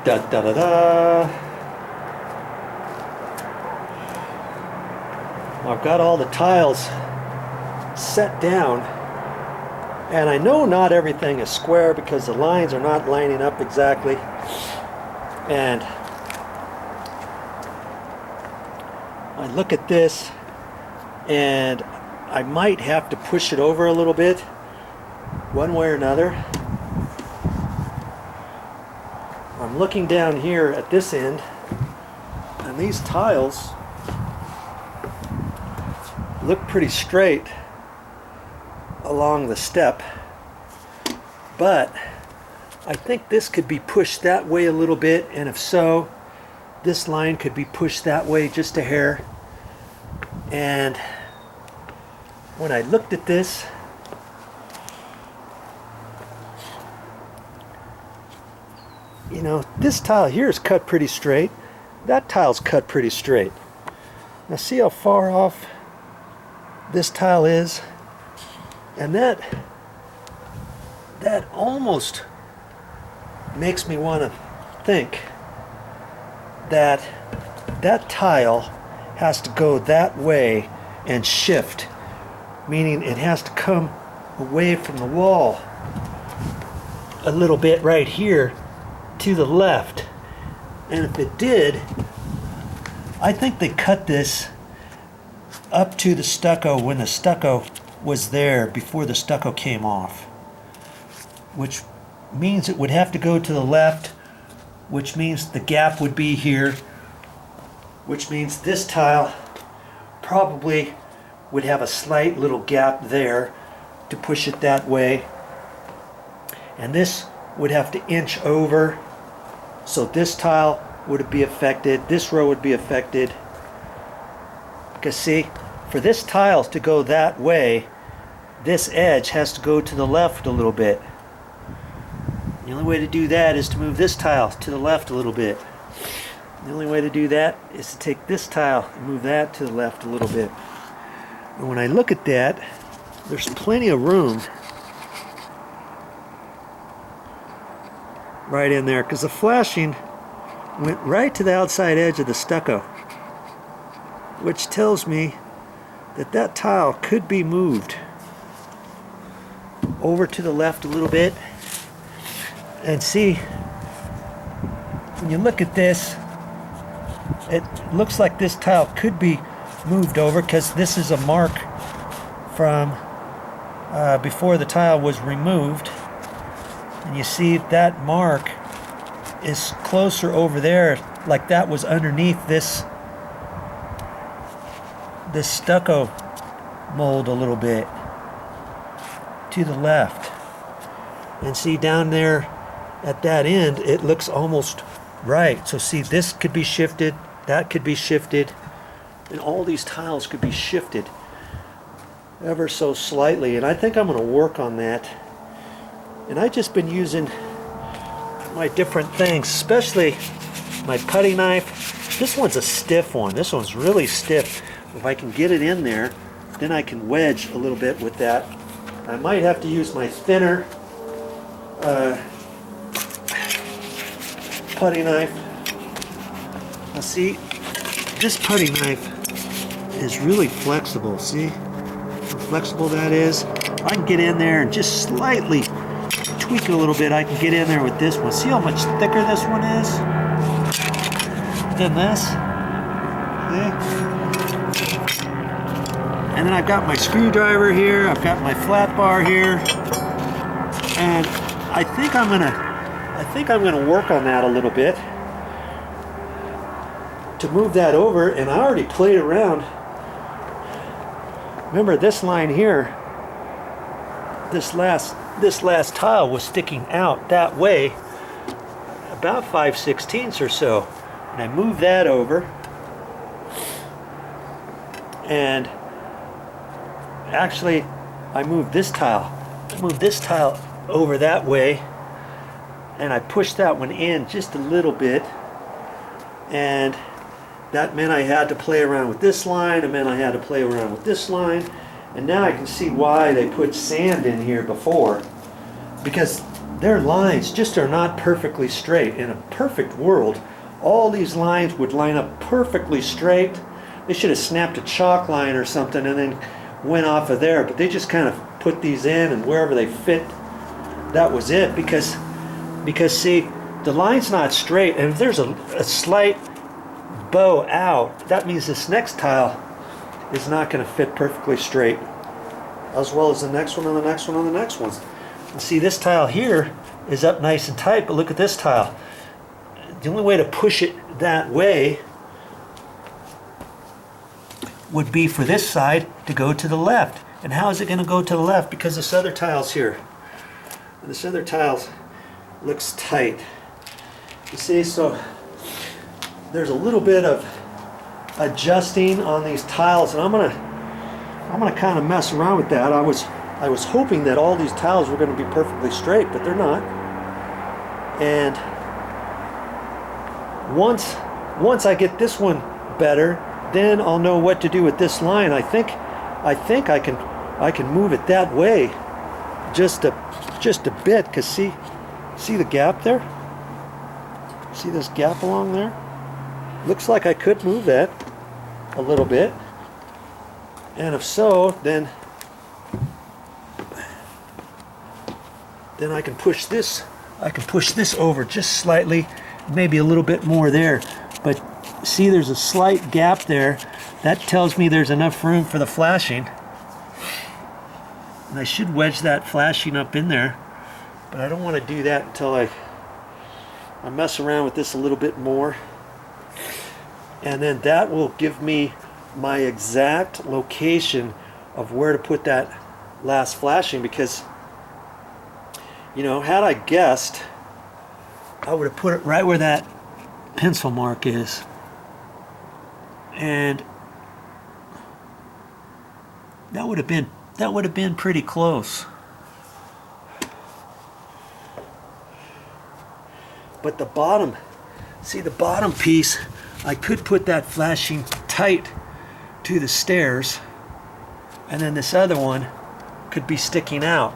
Da da da da. I've got all the tiles set down, and I know not everything is square because the lines are not lining up exactly, and I look at this and I might have to push it over a little bit one way or another. I'm looking down here at this end, and these tiles look pretty straight along the step, but I think this could be pushed that way a little bit, and if so, this line could be pushed that way just a hair. And when I looked at this, you know, this tile here is cut pretty straight. That tile's cut pretty straight. Now see how far off this tile is? And that almost makes me want to think that that tile has to go that way and shift, meaning it has to come away from the wall a little bit right here to the left. And if it did, I think they cut this up to the stucco when the stucco was there before the stucco came off, which means it would have to go to the left, which means the gap would be here, which means this tile probably would have a slight little gap there to push it that way, and this would have to inch over, so this tile would be affected, this row would be affected, because see, for this tile to go that way, this edge has to go to the left a little bit. The only way to do that is to move this tile to the left a little bit. The only way to do that is to take this tile and move that to the left a little bit. And when I look at that, there's plenty of room right in there, because the flashing went right to the outside edge of the stucco, which tells me that that tile could be moved over to the left a little bit. And see, when you look at this, it looks like this tile could be moved over, because this is a mark from before the tile was removed, and you see that mark is closer over there, like that was underneath this stucco mold a little bit to the left. And see down there at that end, it looks almost right. So see, this could be shifted, that could be shifted, and all these tiles could be shifted ever so slightly. And I think I'm going to work on that. And I've just been using my different things, especially my putty knife. This one's a stiff one. This one's really stiff. If I can get it in there, then I can wedge a little bit with that. I might have to use my thinner putty knife. Now see, this putty knife is really flexible. See how flexible that is? I can get in there and just slightly tweak it a little bit. I can get in there with this one. See how much thicker this one is than this? See? And then I've got my screwdriver here, I've got my flat bar here, and I think I'm gonna work on that a little bit to move that over. And I already played around. Remember this line here, this last tile was sticking out that way about 5/16 or so, and I moved that over, and actually I moved this tile over that way, and I pushed that one in just a little bit, and that meant I had to play around with this line, it meant I had to play around with this line. And now I can see why they put sand in here before, because their lines just are not perfectly straight. In a perfect world, all these lines would line up perfectly straight. They should have snapped a chalk line or something and then went off of there, but they just kind of put these in, and wherever they fit, that was it. Because see, the line's not straight, and if there's a slight bow out, that means this next tile is not going to fit perfectly straight, as well as the next one and the next one and the next one. And see, this tile here is up nice and tight, but look at this tile. The only way to push it that way would be for this side to go to the left. And how is it going to go to the left? Because this other tile's here. And this other tile looks tight. You see, so there's a little bit of adjusting on these tiles, and I'm gonna kind of mess around with that. I was hoping that all these tiles were going to be perfectly straight, but they're not. And once I get this one better, then I'll know what to do with this line. I think I can move it that way just a bit, because see the gap there? See this gap along there? Looks like I could move that a little bit. And if so, then I can push this over just slightly, maybe a little bit more there. But see, there's a slight gap there. That tells me there's enough room for the flashing. And I should wedge that flashing up in there, but I don't want to do that until I mess around with this a little bit more. And then that will give me my exact location of where to put that last flashing, because, you know, had I guessed, I would have put it right where that pencil mark is. And that would have been pretty close. But the bottom, see the bottom piece, I could put that flashing tight to the stairs, and then this other one could be sticking out,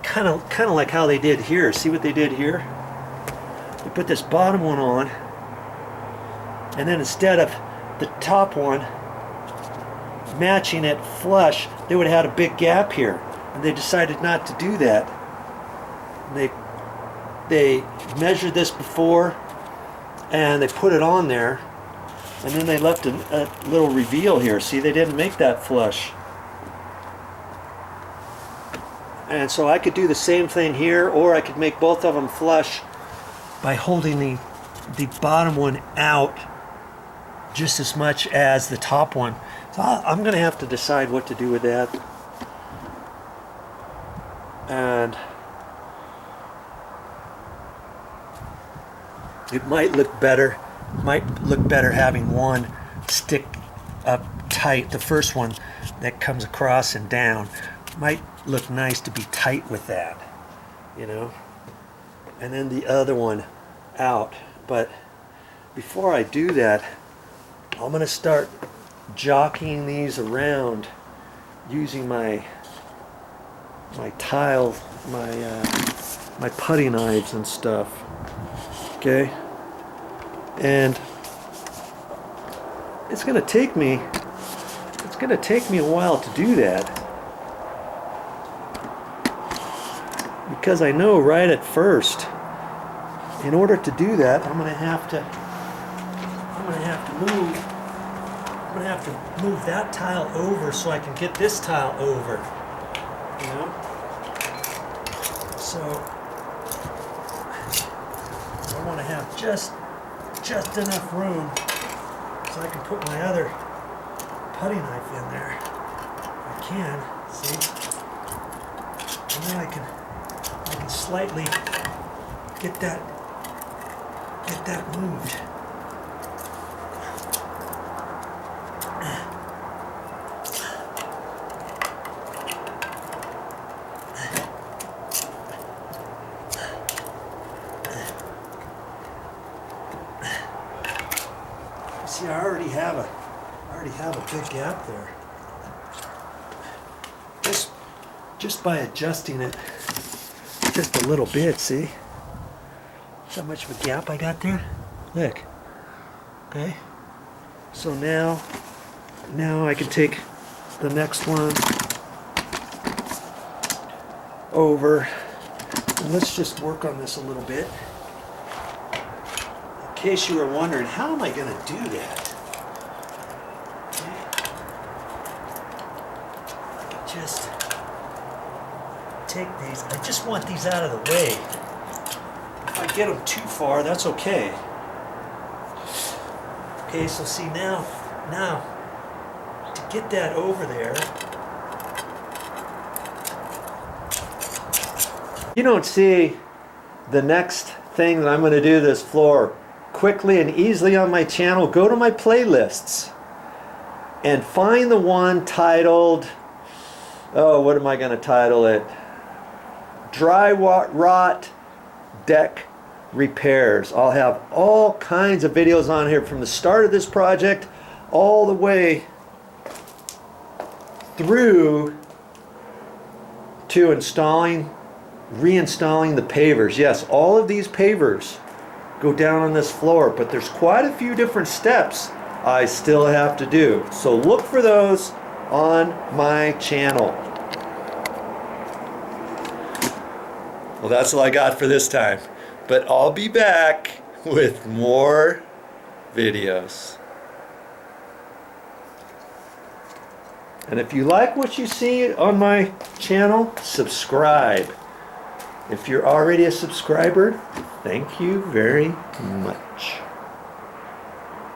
kind of like how they did here. See what they did here? They put this bottom one on, and then instead of the top one matching it flush, they would have had a big gap here, and they decided not to do that. And they measured this before, and they put it on there, and then they left a little reveal here. See, they didn't make that flush. And so I could do the same thing here, or I could make both of them flush by holding the bottom one out just as much as the top one. So I'm going to have to decide what to do with that. And it might look better having one stick up tight. The first one that comes across and down might look nice to be tight with that, you know, and then the other one out. But before I do that, I'm going to start jockeying these around using my tile, my putty knives and stuff. Okay, and it's going to take me a while to do that, because I know right at first, in order to do that, I'm going to have to move that tile over so I can get this tile over, you know. So I want to have just enough room so I can put my other putty knife in there. I can, see? And then I can slightly get that moved. See, I already have a big gap there. Just by adjusting it just a little bit, see? See how much of a gap I got there? Look. Okay. So now I can take the next one over, and let's just work on this a little bit. In case you were wondering, how am I going to do that? Okay. I can just take these. I just want these out of the way. If I get them too far, that's okay. Okay, so see now, to get that over there, you don't see the next thing that I'm going to do this floor quickly and easily on my channel, go to my playlists and find the one titled, oh, what am I going to title it? Dryrotdeckrepairs. I'll have all kinds of videos on here from the start of this project all the way through to reinstalling the pavers. Yes, all of these pavers go down on this floor, but there's quite a few different steps I still have to do. So look for those on my channel. Well, that's all I got for this time, but I'll be back with more videos. And if you like what you see on my channel, subscribe. If you're already a subscriber, thank you very much.